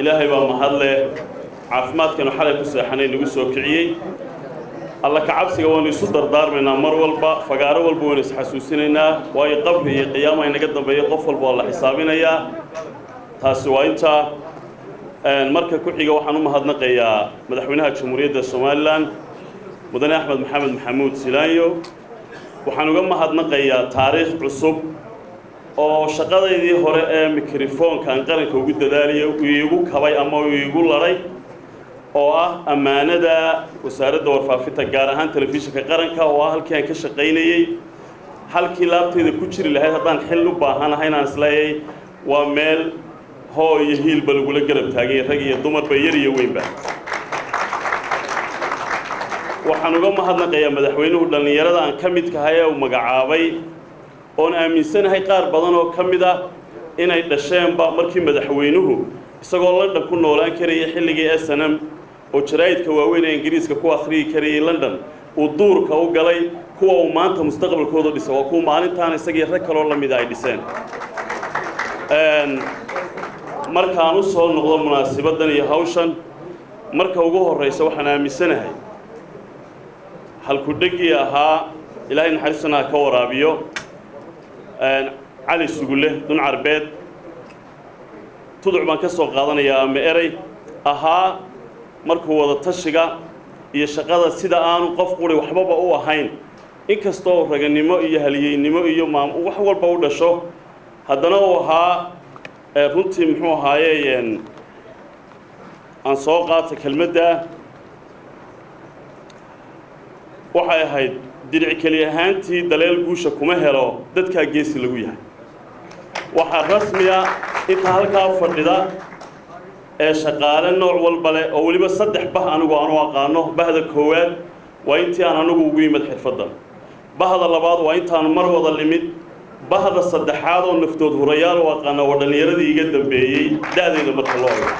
إلهي ومحله عافمات كانوا حالة كسحنين نقصوا كعيي الله كعبسي واني صدر دار من مر والبا فقارو والبونس حسوسيننا ويقبل قيامه نقدم بيقفل والله حسابنا يا تاسوا انت marka ku xiga waxaan u mahadnaqayaa madaxweynaha Jamhuuriyadda Soomaaliland mudane Axmed Maxamed Maxamuud Silaayo waxaan uga mahadnaqayaa taariikh cusub oo shaqadeedii hore ee mikrofoonkan qaranka ugu dadaaliyay igu kabay ama igu laray oo ah amaanada wasaaradda warfaafinta gaar ahaan telefishinka qaranka oo halkii aan ka shaqaynayay halkii laabteeda ku jiri lahayd haddaan xil u baahanahay inaan isleeyay waa meel هو يهيل بالقولة قرب تاجي رجية دمر بيري وين وحنقوم هذا قيام مدحوينه لأن يرد عن كمية كهاية ومجعابي أنا من سنة هاي قار بدنه كمية إن الشام بمركي مدحوينه استقول لندن كنا ولا كريه حل جي السنة وشرايد كواوين إنجليز كوا آخري كريه لندن والدور كوا قلي كوا ومانته مستقبل كوا دي سوا كوا مالين تاني استجي ركّر الله مداي لسان markaan u soo noqdo munaasabadan iyo hawshan marka ugu horeysa waxaan aaminsanahay halku dhigi ahaa ilaahay naxariisana ka waraabiyo cali sugulle dun carbeed tuduc baan ka soo qaadanayaa ama eray ahaa markuu wada tashiga iyo shaqada sida aanu qof quri waxbaba u ahayn inkastoo raganimo iyo haliyeynimo iyo wax walba u dhasho haddana uu ahaa runtii muxuu ahaayeen aan soo qaatay kelmadda waxay ahayd diric kali ahaantii daleel guusha kuma helo dadka geesi lagu yahay waxa rasmiya inta halka fadhida ee shaqaale nooc walba leh oo waliba saddex bah anigu aan u aqaano bahda koowaad waa intii aan anigu ugu yimid xirfadda bahda labaad waa intaan mar wada limid bahda saddexaad oo naftood hurayaal oo aqaan oo dhalinyaradii iga dambeeyay daadeeda marka loo eego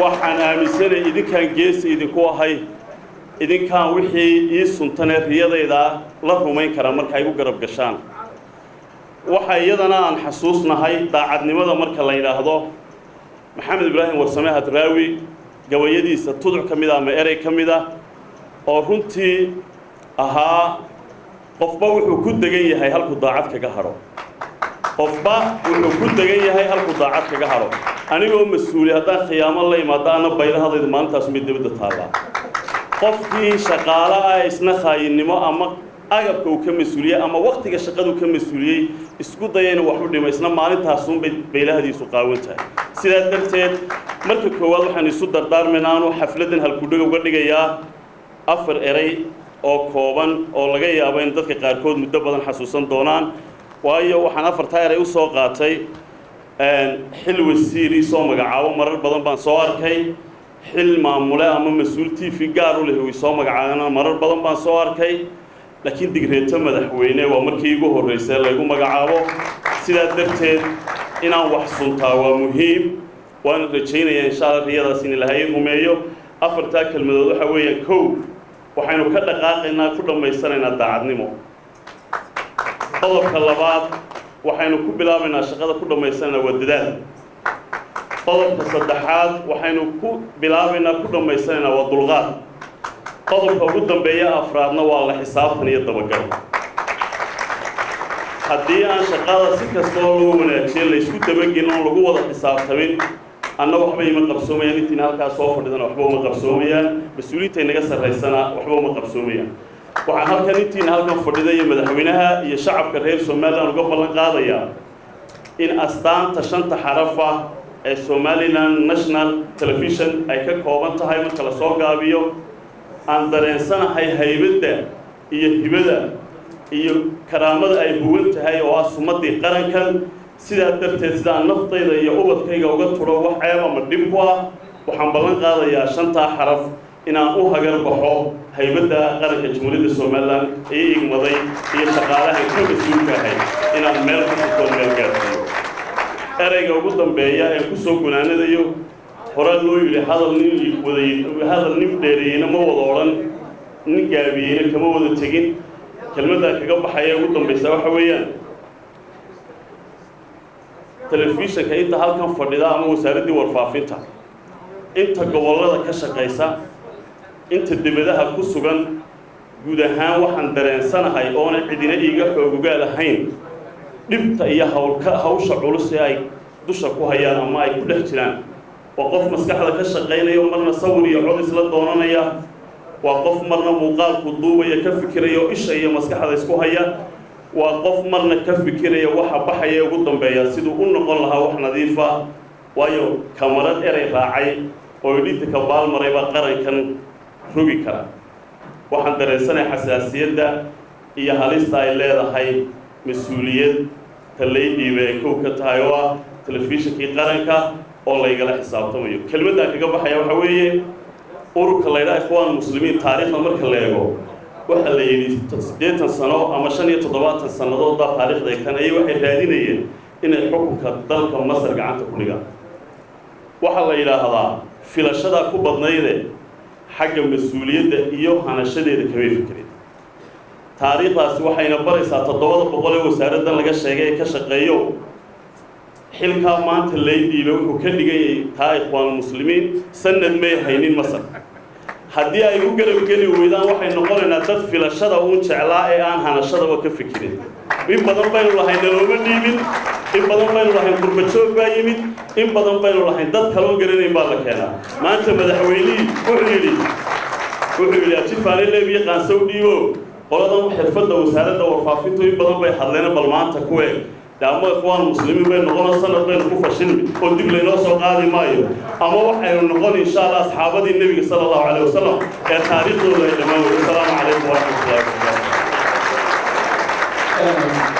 waxaan aaminsanahay idinkaan geesi idinku ahay idinkaan wixii ii suntanay riyadayda la rumayn kara marka ay u garab gashaan waxa iyadana aan xasuusnahay daacadnimada marka la yiraahdo maxamed ibraahim warsame hadraawi gabayadiisa tuduc kamid ah ama eray kamid ah oo runtii ahaa qofba wuxuu ku degan yahay halku daacad kaga haro qofba wuxuu ku degan yahay halku daacad kaga haro anigoo mas'uul haddaan khiyaamo la imaadana baylahadayda maalintaas mid dibadda taala qofkii shaqaale ah isna khaayinimo ama agabka uu ka mas'uuliyay ama waqtiga shaqadu ka mas'uuliyay isku dayayna wax u dhimay isna maalintaas un baylahadiisu qaawantahay sidaa darteed marka koowaad waxaan isu dardaarmaynaa xafladan halku dhiga uga dhigayaa afar eray oo kooban oo laga yaabo in dadka qaarkood muddo badan xasuusan doonaan waayo waxaan afarta eray u soo qaatay xil wasiir soo magacaabo marar badan baan soo arkay xil maamule ama mas'uul TV gaar u leh oo soo magacaabana marar badan baan soo arkay laakiin digreeto madaxweyne waa markii ugu horeysay lagu magacaabo sidaa darteed inaan wax suntaa waa muhiim waan rajaynayaa insha Allah riyadaas in Ilaahay rumeeyo afarta kelmadood waxa weeyaan kow waxaynu ka dhaqaaqaynaa ku dhameysanaynaa daacadnimo qodobka labaad waxaynu ku bilaabaynaa shaqada ku dhameysanaynaa waa dadaal qodobka saddexaad waxaynu ku bilaabaynaa ku dhameysanaynaa waa dulqaad qodobka ugu dambeeya afraadna waa la xisaabtan iyo dabagal haddii aan shaqada si kastoo loo wanaajiyo la isku dabagelin oo lagu wada xisaabtamin anna waxba ima qabsoomayaan intiina halkaas soo fadhidana waxba uma qabsoomayaan mas-uuliyiinta inaga sarraysana waxba uma qabsoomayaan waxaan halkan intiina halkan fadhidaya madaxweynaha iyo shacabka reer Soomaaliland uga ballan qaadayaa in astaanta shanta xarafa ee Somaliland National Television ay ka kooban tahay marka la soo gaabiyo aan dareensanahay haybadda iyo hibada iyo karaamada ay huwan tahay oo ah sumadii qarankan sidaa darteed sidaan naftayda iyo ubadkayga uga turo wax ceeb ama dhib ku ah waxaan ballan qaadayaa shanta xaraf inaan u hagar baxo haybadda qaranka Jamhuuriyadda Soomaaliland ee igmaday iyo shaqaalaha ka mas'uulka ahay inaan meel ka soo meel gaarsiiyo erayga ugu dambeeya ee ku soo gunaanadayo hore loo yiri hadal nin dheereeyna ma wada oran nin gaabiyeyna kama wada tegin kelmadda kaga baxaya ugu dambaysa waxa weeyaan telefishinka inta halkan fadhida ama wasaaradii warfaafinta inta gobolada ka shaqeysa inta dibadaha ku sugan guud ahaan waxaan dareensanahay oona cidina iiga xoogugaal ahayn dhibta iyo hawsha culus ee ay dusha ku hayaan ama ay ku dhex jiraan waa qof maskaxda ka shaqeynayo marna sawir iyo cod isla doonanaya waa qof marna muuqaalku duubaya ka fikiraya isha iyo maskaxda isku haya waa qof marna ka fikiraya waxa baxaya ugu dambeeya siduu u noqon lahaa wax nadiif ah waayo kamarad eray raacay oo dhigta ka baalmaray baa qarankan rogi kara waxaan dareensanahay xasaasiyadda iyo halista ay leedahay mas-uuliyad talaydhiiba ay kow ka tahay oo ah telefishinkii qaranka oo laygala xisaabtamayo kelmaddan kaga baxaya waxa weeye ururka la yidhaha ikhwaan muslimiin taariikhda marka la eego waxaa la yidhi 80 sano ama 75 sannadood baa taariikhda eegtan ayay waxay raadinayeen inay xukunka dalka masar gacanta ku dhigaan waxaa la yidhaahdaa filashadaa ku badnayde xagga mas-uuliyadda iyo hanashadeeda kamay fikirin taariikhdaasi waxayna baraysaa 700 ee wasaaraddan laga sheegay ee ka shaqeeyo xilkaa maanta laydhiiba wuxuu ka dhigayay taa ikhwaan muslimiin sanad may haynin masar haddii ay u garabgeli weydaan waxay noqonaynaa dad filashada uun jeclaa ee aan hanashadaba ka fikirin in badan baynu lahayn nalooma dhiibin in badan baynu lahayn qurbajoog baa yimid in badan baynu lahayn dad kaloo garanayn baa la keenaa maanta madaxweynihii wuxuu yidhi ajifaale leebiye qaansow dhiibo qoladan xirfadda wasaaradda warfaafintu in badan bay hadleen bal maanta ku eeg daama ikhwaan muslimiin bay noqon sanad baynu ku fashilmi oo dib laynoo soo qaadi maayo ama waxaynu noqon insha allah asxaabadii nebiga sala allahu calayh wasalam ee taariikhdooda ay dhammaan weydo asalaamu calaykum waraxmatullahi wabarakaatu